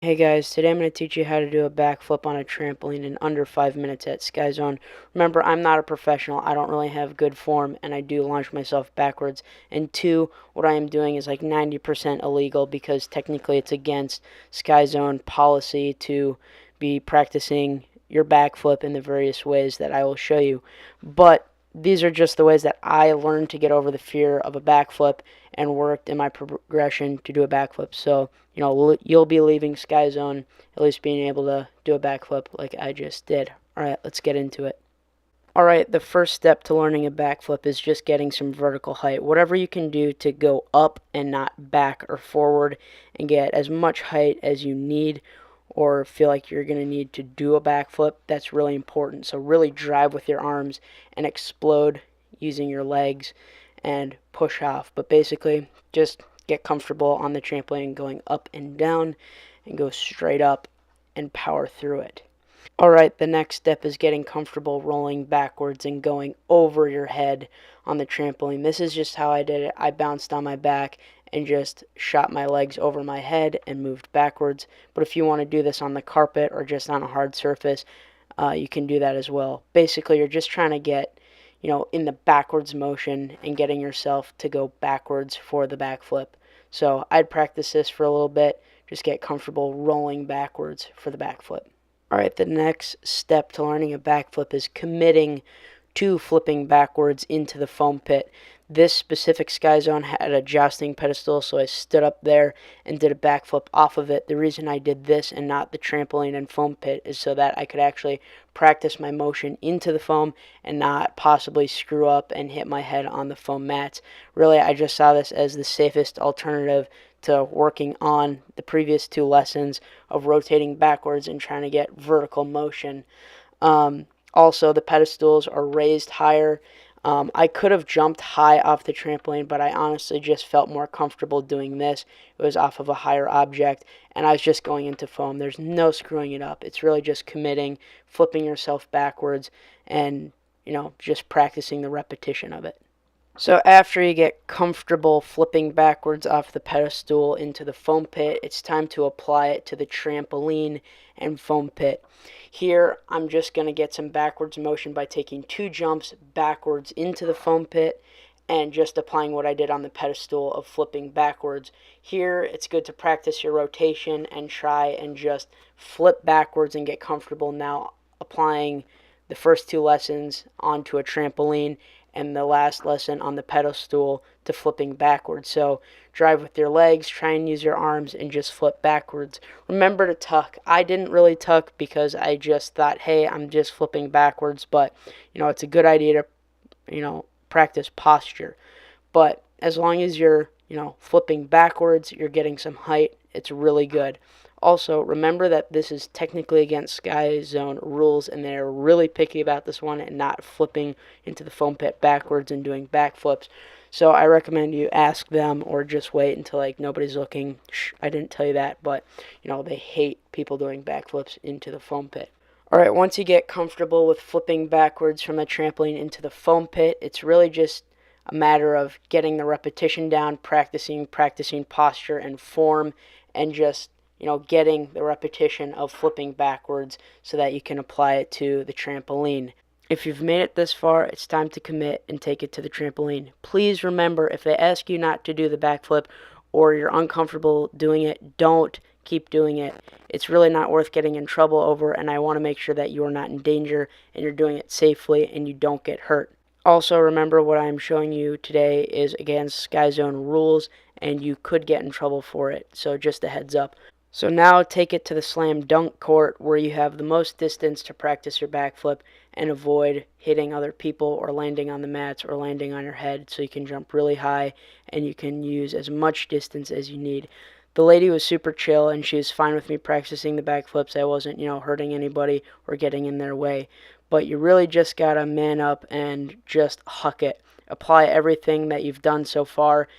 Hey guys, today I'm going to teach you how to do a backflip on a trampoline in under 5 minutes at SkyZone. Remember, I'm not a professional, I don't really have good form, and I do launch myself backwards. And two, what I am doing is like 90% illegal because technically it's against SkyZone policy to be practicing your backflip in the various ways that I will show you. But these are just the ways that I learned to get over the fear of a backflip and worked in my progression to do a backflip. So, you'll be leaving SkyZone at least being able to do a backflip like I just did. Alright, let's get into it. Alright, the first step to learning a backflip is just getting some vertical height. Whatever you can do to go up and not back or forward and get as much height as you need or feel like you're going to need to do a backflip, that's really important. So really drive with your arms and explode using your legs and push off. But basically, just get comfortable on the trampoline going up and down and go straight up and power through it. Alright, the next step is getting comfortable rolling backwards and going over your head on the trampoline. This is just how I did it. I bounced on my back and just shot my legs over my head and moved backwards. But if you want to do this on the carpet or just on a hard surface, you can do that as well. Basically, you're just trying to get, in the backwards motion and getting yourself to go backwards for the backflip. So I'd practice this for a little bit, just get comfortable rolling backwards for the backflip. Alright, the next step to learning a backflip is committing to flipping backwards into the foam pit. This specific SkyZone had a jousting pedestal, so I stood up there and did a backflip off of it. The reason I did this and not the trampoline and foam pit is so that I could actually practice my motion into the foam and not possibly screw up and hit my head on the foam mats. Really, I just saw this as the safest alternative to working on the previous two lessons of rotating backwards and trying to get vertical motion. Also, the pedestals are raised higher. I could have jumped high off the trampoline, but I honestly just felt more comfortable doing this. It was off of a higher object, and I was just going into foam. There's no screwing it up. It's really just committing, flipping yourself backwards, and, just practicing the repetition of it. So after you get comfortable flipping backwards off the pedestal into the foam pit, it's time to apply it to the trampoline and foam pit. Here, I'm just going to get some backwards motion by taking 2 jumps backwards into the foam pit and just applying what I did on the pedestal of flipping backwards. Here, it's good to practice your rotation and try and just flip backwards and get comfortable now applying the first 2 lessons onto a trampoline and the last lesson on the pedestal to flipping backwards. So drive with your legs, try and use your arms, and just flip backwards. Remember to tuck. I didn't really tuck because I just thought, hey, I'm just flipping backwards, but it's a good idea to practice posture. But as long as you're flipping backwards, you're getting some height, it's really good. Also, remember that this is technically against SkyZone rules, and they're really picky about this one and not flipping into the foam pit backwards and doing backflips. So I recommend you ask them or just wait until nobody's looking. Shh, I didn't tell you that, but they hate people doing backflips into the foam pit. Alright, once you get comfortable with flipping backwards from the trampoline into the foam pit, it's really just a matter of getting the repetition down, practicing posture and form, and just getting the repetition of flipping backwards so that you can apply it to the trampoline. If you've made it this far, it's time to commit and take it to the trampoline. Please remember, if they ask you not to do the backflip or you're uncomfortable doing it, don't keep doing it. It's really not worth getting in trouble over, and I want to make sure that you are not in danger and you're doing it safely and you don't get hurt. Also, remember what I'm showing you today is against SkyZone rules, and you could get in trouble for it, so just a heads up. So now take it to the slam dunk court where you have the most distance to practice your backflip and avoid hitting other people or landing on the mats or landing on your head, so you can jump really high and you can use as much distance as you need. The lady was super chill and she was fine with me practicing the backflips. I wasn't, hurting anybody or getting in their way. But you really just gotta man up and just huck it. Apply everything that you've done so far,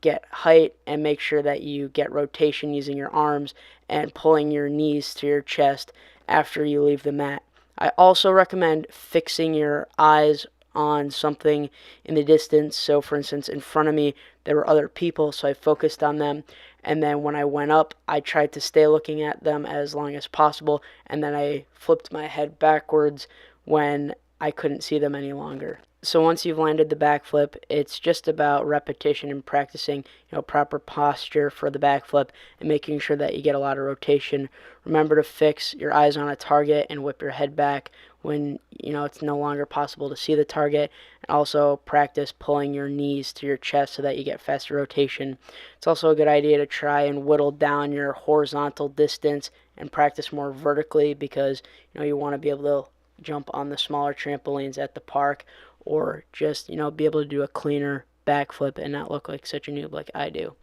get height and make sure that you get rotation using your arms and pulling your knees to your chest after you leave the mat. I also recommend fixing your eyes on something in the distance. So for instance, in front of me there were other people, so I focused on them, And then when I went up, I tried to stay looking at them as long as possible, and then I flipped my head backwards when I couldn't see them any longer. So once you've landed the backflip, it's just about repetition and practicing, proper posture for the backflip and making sure that you get a lot of rotation. Remember to fix your eyes on a target and whip your head back when, it's no longer possible to see the target. And also practice pulling your knees to your chest so that you get faster rotation. It's also a good idea to try and whittle down your horizontal distance and practice more vertically because, you want to be able to jump on the smaller trampolines at the park, or just, be able to do a cleaner backflip and not look like such a noob like I do.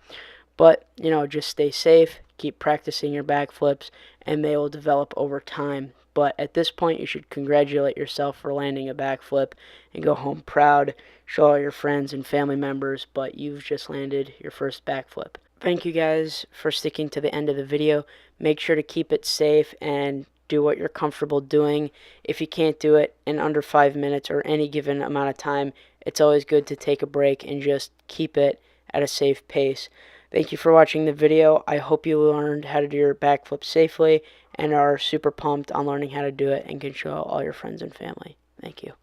But, just stay safe, keep practicing your backflips, and they will develop over time. But at this point, you should congratulate yourself for landing a backflip and go home proud, show all your friends and family members, but you've just landed your first backflip. Thank you guys for sticking to the end of the video. Make sure to keep it safe and do what you're comfortable doing. If you can't do it in under 5 minutes or any given amount of time, it's always good to take a break and just keep it at a safe pace. Thank you for watching the video. I hope you learned how to do your backflip safely and are super pumped on learning how to do it and can show all your friends and family. Thank you.